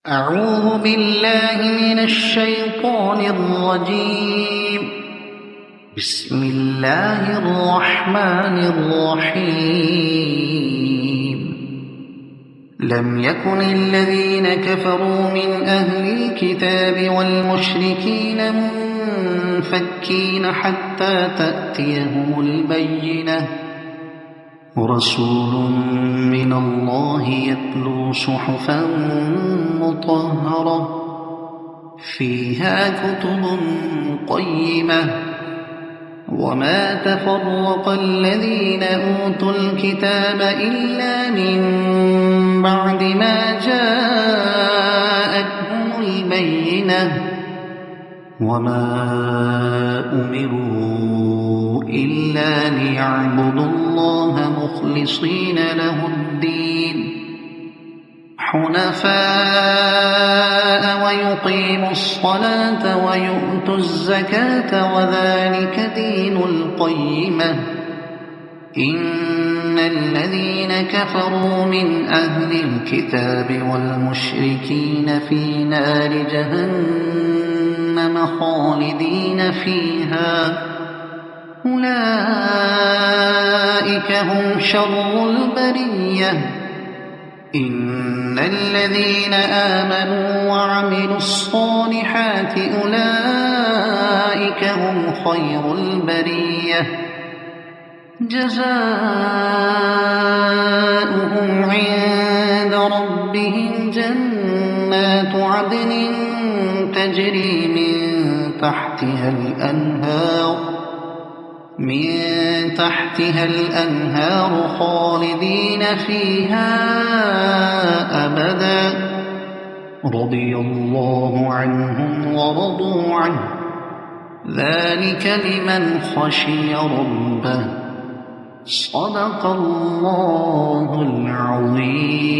أعوذ بالله من الشيطان الرجيم. بسم الله الرحمن الرحيم. لم يكن الذين كفروا من أهل الكتاب والمشركين منفكين حتى تأتيهم البينة، رسول من الله يتلو صحفا مطهرة فيها كتب قيمة. وما تفرق الذين أوتوا الكتاب إلا من بعد ما جاءتهم البينة، وما أمروا إلا ليعبدوا الله مخلصين له الدين حنفاء ويقيموا الصلاة ويؤتوا الزكاة وذلك دين القيمة. إن الذين كفروا من أهل الكتاب والمشركين في نار جهنم خالدين فيها، أولئك هم شر البرية. إن الذين آمنوا وعملوا الصالحات أولئك هم خير البرية، جزاؤهم عند ربهم جنات عدن تجري من تحتها الأنهار خالدين فيها أبدا، رضي الله عنهم ورضوا عنه، ذلك لمن خشي ربه. صدق الله العظيم.